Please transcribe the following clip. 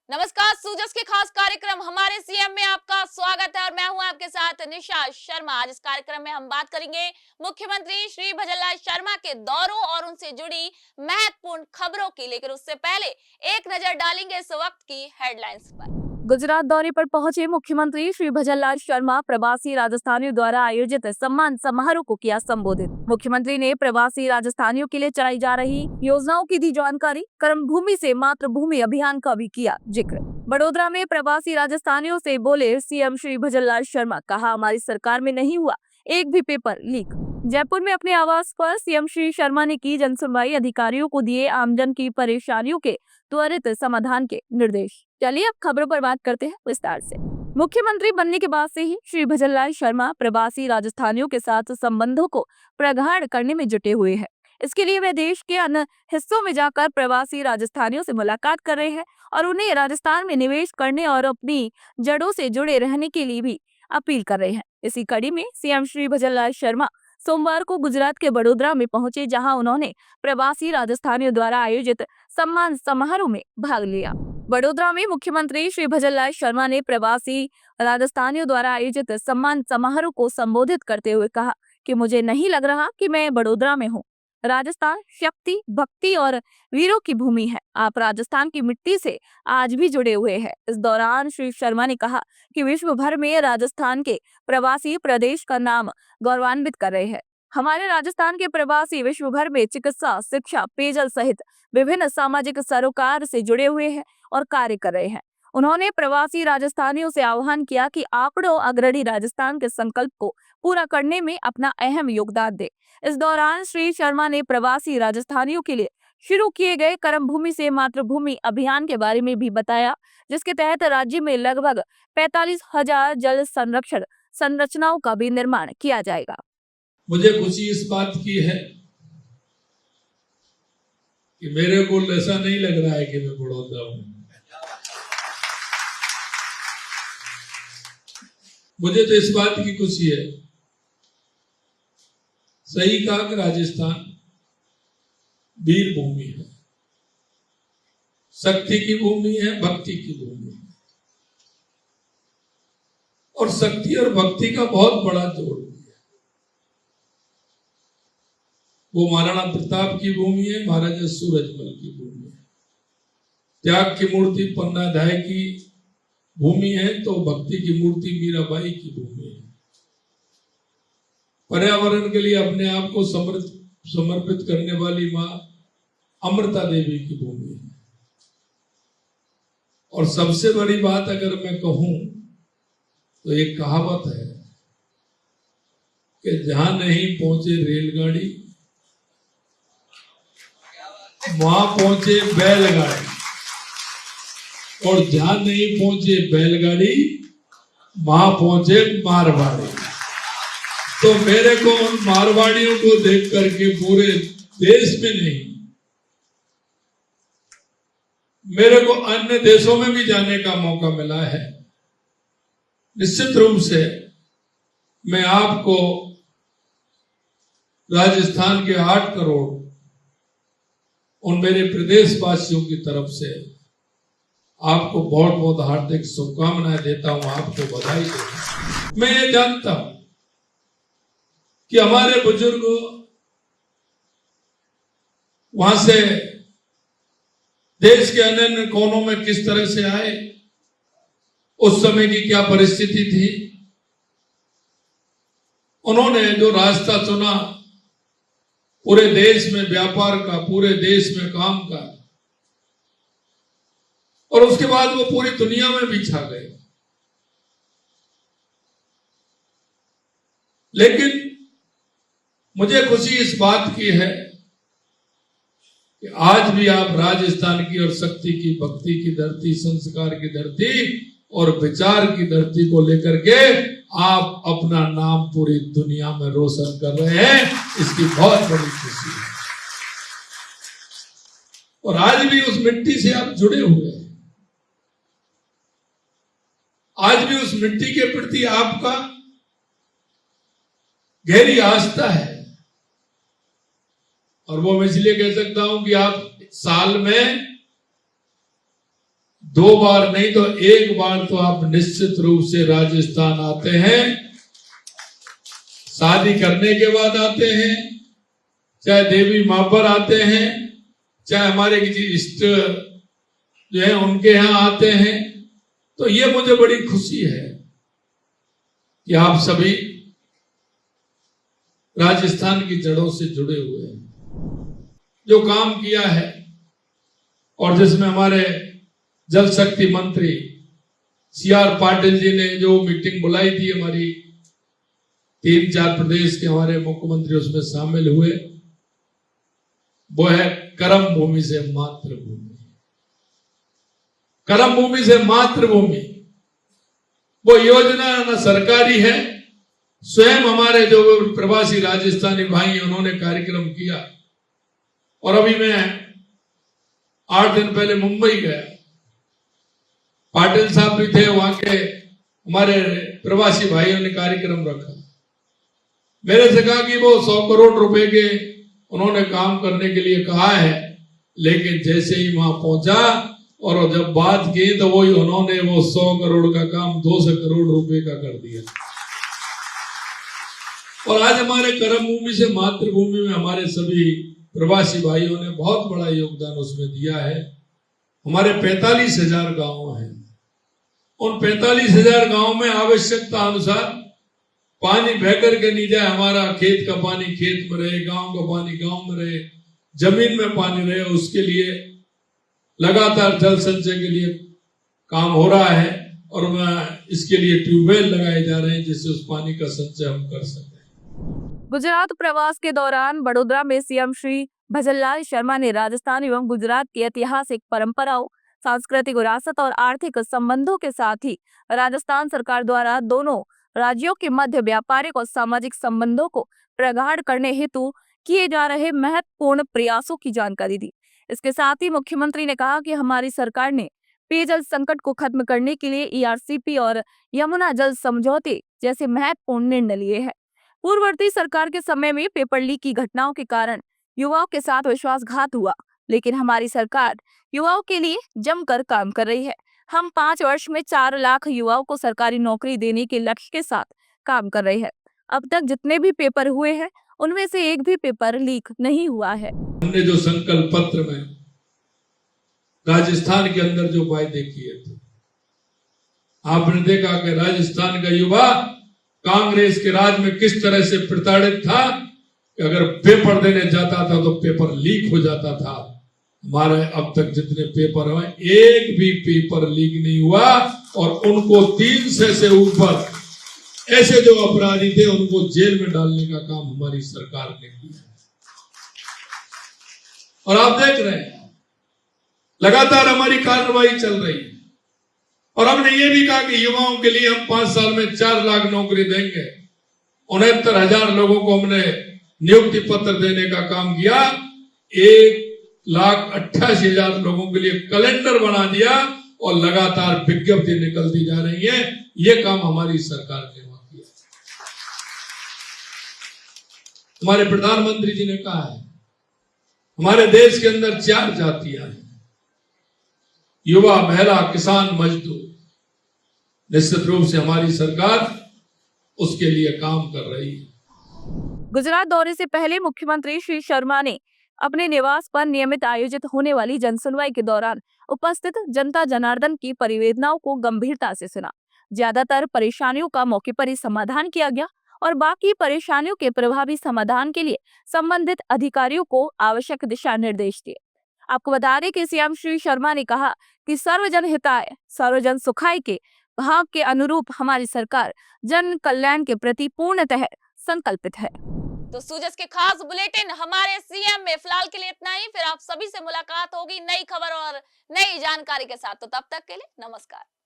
नमस्कार, सूजस के खास कार्यक्रम हमारे सीएम में आपका स्वागत है और मैं हूं आपके साथ निशा शर्मा। आज इस कार्यक्रम में हम बात करेंगे मुख्यमंत्री श्री भजनलाल शर्मा के दौरों और उनसे जुड़ी महत्वपूर्ण खबरों की, लेकिन उससे पहले एक नजर डालेंगे इस वक्त की हेडलाइंस पर। गुजरात दौरे पर पहुंचे मुख्यमंत्री श्री भजनलाल शर्मा प्रवासी राजस्थानियों द्वारा आयोजित सम्मान समारोह को किया संबोधित। मुख्यमंत्री ने प्रवासी राजस्थानियों के लिए चलाई जा रही योजनाओं की दी जानकारी। कर्मभूमि से मातृभूमि अभियान का भी किया जिक्र। बड़ोदरा में प्रवासी राजस्थानियों से बोले सीएम श्री भजनलाल शर्मा, कहा हमारी सरकार में नहीं हुआ एक भी पेपर लीक। जयपुर में अपने आवास पर सीएम श्री शर्मा ने की जनसुनवाई, अधिकारियों को दिए आमजन की परेशानियों के त्वरित समाधान के निर्देश। चलिए अब खबरों पर बात करते हैं विस्तार से। मुख्यमंत्री बनने के बाद से ही श्री भजनलाल शर्मा प्रवासी राजस्थानियों के साथ संबंधों को प्रगाढ़ करने में जुटे हुए हैं। इसके लिए वे देश के अन्य हिस्सों में जाकर प्रवासी राजस्थानियों से मुलाकात कर रहे हैं और उन्हें राजस्थान में निवेश करने और अपनी जड़ों से जुड़े रहने के लिए भी अपील कर रहे हैं। इसी कड़ी में सीएम श्री भजनलाल शर्मा सोमवार को गुजरात के बड़ोदरा में पहुंचे, जहां उन्होंने प्रवासी राजस्थानियों द्वारा आयोजित सम्मान समारोह में भाग लिया। बड़ोदरा में मुख्यमंत्री श्री भजनलाल शर्मा ने प्रवासी राजस्थानियों द्वारा आयोजित सम्मान समारोह को संबोधित करते हुए कहा कि मुझे नहीं लग रहा कि मैं बड़ोदरा में हूँ। राजस्थान शक्ति, भक्ति और वीरों की भूमि है। आप राजस्थान की मिट्टी से आज भी जुड़े हुए हैं। इस दौरान श्री शर्मा ने कहा कि विश्व भर में राजस्थान के प्रवासी प्रदेश का नाम गौरवान्वित कर रहे हैं। हमारे राजस्थान के प्रवासी विश्व भर में चिकित्सा, शिक्षा, पेयजल सहित विभिन्न सामाजिक सरोकार से जुड़े हुए हैं और कार्य कर रहे हैं। उन्होंने प्रवासी राजस्थानियों से आह्वान किया कि आंकड़ों अग्रणी राजस्थान के संकल्प को पूरा करने में अपना अहम योगदान दे। इस दौरान श्री शर्मा ने प्रवासी राजस्थानियों के लिए शुरू किए गए कर्मभूमि से मातृभूमि अभियान के बारे में भी बताया, जिसके तहत राज्य में लगभग 45,000 जल संरक्षण संरचनाओं का भी निर्माण किया जाएगा। मुझे खुशी इस बात की है कि मेरे को ऐसा नहीं लग रहा है कि मैं बड़ौदा हूं। मुझे तो इस बात की खुशी है, सही कहा कि राजस्थान वीर भूमि है, शक्ति की भूमि है, भक्ति की भूमि है और शक्ति और भक्ति का बहुत बड़ा जोड़ भी है। वो महाराणा प्रताप की भूमि है, महाराजा सूरजमल की भूमि है। त्याग की मूर्ति पन्नाधाय की भूमि है तो भक्ति की मूर्ति मीराबाई की भूमि है। पर्यावरण के लिए अपने आप को समर्पित करने वाली मां अमृता देवी की भूमि है। और सबसे बड़ी बात अगर मैं कहूं तो एक कहावत है कि जहां नहीं पहुंचे रेलगाड़ी वहां पहुंचे बैलगाड़ी, और जहां नहीं पहुंचे बैलगाड़ी वहां पहुंचे मारवाड़ी। तो मेरे को उन मारवाड़ियों को देख करके पूरे देश में नहीं, मेरे को अन्य देशों में भी जाने का मौका मिला है। निश्चित रूप से मैं आपको राजस्थान के 8 करोड़ उन मेरे प्रदेशवासियों की तरफ से आपको बहुत बहुत हार्दिक शुभकामनाएं देता हूं, आपको बधाई देता हूं। मैं ये जानता हूं कि हमारे बुजुर्ग वहां से देश के अन्य कोनों में किस तरह से आए, उस समय की क्या परिस्थिति थी, उन्होंने जो रास्ता चुना पूरे देश में व्यापार का, पूरे देश में काम का, और उसके बाद वो पूरी दुनिया में भी छा गए। लेकिन मुझे खुशी इस बात की है कि आज भी आप राजस्थान की और शक्ति की, भक्ति की धरती, संस्कार की धरती और विचार की धरती को लेकर के आप अपना नाम पूरी दुनिया में रोशन कर रहे हैं। इसकी बहुत बड़ी खुशी है और आज भी उस मिट्टी से आप जुड़े हुए हैं। आज भी उस मिट्टी के प्रति आपका गहरी आस्था है और वो मैं इसलिए कह सकता हूं कि आप साल में 2 बार नहीं तो 1 बार तो आप निश्चित रूप से राजस्थान आते हैं, शादी करने के बाद आते हैं, चाहे देवी मां पर आते हैं, चाहे हमारे किसी इष्ट जो है उनके यहाँ आते हैं। तो ये मुझे बड़ी खुशी है कि आप सभी राजस्थान की जड़ों से जुड़े हुए हैं। जो काम किया है और जिसमें हमारे जल शक्ति मंत्री CR पाटिल जी ने जो मीटिंग बुलाई थी, हमारी 3-4 प्रदेश के हमारे मुख्यमंत्री उसमें शामिल हुए, वो है कर्म भूमि से मातृभूमि। कर्म भूमि से मातृभूमि वो योजना न सरकारी है, स्वयं हमारे जो प्रवासी राजस्थानी भाई हैं उन्होंने कार्यक्रम किया। और अभी मैं 8 दिन पहले मुंबई गया, पाटिल साहब भी थे, वहां के हमारे प्रवासी भाइयों ने कार्यक्रम रखा। मेरे से कहा कि वो 100 करोड़ रुपए के उन्होंने काम करने के लिए कहा है, लेकिन जैसे ही वहां पहुंचा और जब बात की तो वही उन्होंने वो 100 करोड़ का काम 200 करोड़ रुपए का कर दिया। और आज हमारे कर्म भूमि से मातृभूमि में हमारे सभी प्रवासी भाइयों ने बहुत बड़ा योगदान उसमें दिया है। हमारे 45,000 गांव हैं, उन 45,000 गांव में आवश्यकता अनुसार पानी बहकर के नहीं जाए, हमारा खेत का पानी खेत में रहे, गांव का पानी गांव में रहे, जमीन में पानी रहे, उसके लिए लगातार जल संचय के लिए काम हो रहा है। और इसके लिए ट्यूबवेल लगाए जा रहे हैं जिससे उस पानी का संचय हम कर सकें। गुजरात प्रवास के दौरान बड़ोदरा में सीएम श्री भजनलाल शर्मा ने राजस्थान एवं गुजरात की ऐतिहासिक परंपराओं, सांस्कृतिक विरासत और आर्थिक संबंधों के साथ ही राजस्थान सरकार द्वारा दोनों राज्यों के मध्य व्यापारिक और सामाजिक संबंधों को प्रगाढ़ करने हेतु किए जा रहे महत्वपूर्ण प्रयासों की जानकारी दी। इसके साथ ही मुख्यमंत्री ने कहा कि हमारी सरकार ने पेयजल संकट को खत्म करने के लिए ERCP और यमुना जल समझौते जैसे महत्वपूर्ण निर्णय लिए हैं। पूर्ववर्ती सरकार के समय में पेपर लीक की घटनाओं के कारण युवाओं के साथ विश्वासघात हुआ, लेकिन हमारी सरकार युवाओं के लिए जमकर काम कर रही है। हम 5 वर्ष में 4 लाख युवाओं को सरकारी नौकरी देने के लक्ष्य के साथ काम कर रहे हैं। अब तक जितने भी पेपर हुए हैं उनमें से एक भी पेपर लीक नहीं हुआ है। हमने जो संकल्प पत्र में राजस्थान के अंदर जो वायदे किए थे, आपने देखा कि राजस्थान का युवा कांग्रेस के राज में किस तरह से प्रताड़ित था कि अगर पेपर देने जाता था तो पेपर लीक हो जाता था। हमारे अब तक जितने पेपर हुए एक भी पेपर लीक नहीं हुआ और उनको 300 से ऊपर ऐसे जो अपराधी थे उनको जेल में डालने का काम हमारी सरकार ने किया। और आप देख रहे हैं लगातार हमारी कार्रवाई चल रही है। और हमने ये भी कहा कि युवाओं के लिए हम 5 साल में 4 लाख नौकरी देंगे। 69,000 लोगों को हमने नियुक्ति पत्र देने का काम किया। 1,88,000 लोगों के लिए कैलेंडर बना दिया और लगातार विज्ञप्ति निकलती जा रही है। ये काम हमारी सरकार ने वहां किया। हमारे प्रधानमंत्री जी ने कहा है हमारे देश के अंदर 4 जातियां हैं, युवा, महिला, किसान, मजदूर। निश्चित रूप से हमारी सरकार उसके लिए काम कर रही है। गुजरात दौरे से पहले मुख्यमंत्री श्री शर्मा ने अपने निवास पर नियमित आयोजित होने वाली जनसुनवाई के दौरान उपस्थित जनता जनार्दन की परिवेदनाओं को गंभीरता से सुना। ज्यादातर परेशानियों का मौके पर ही समाधान किया गया और बाकी परेशानियों के प्रभावी समाधान के लिए संबंधित अधिकारियों को आवश्यक दिशा निर्देश दिए। आपको बता दें कि सीएम श्री शर्मा ने कहा कि सर्वजन हिताय सर्वजन सुखाय के भाव के अनुरूप हमारी सरकार जन कल्याण के प्रति पूर्णतः संकल्पित है। तो सूजस के खास बुलेटिन हमारे सीएम में फिलहाल के लिए इतना ही। फिर आप सभी से मुलाकात होगी नई खबर और नई जानकारी के साथ। तो तब तक के लिए नमस्कार।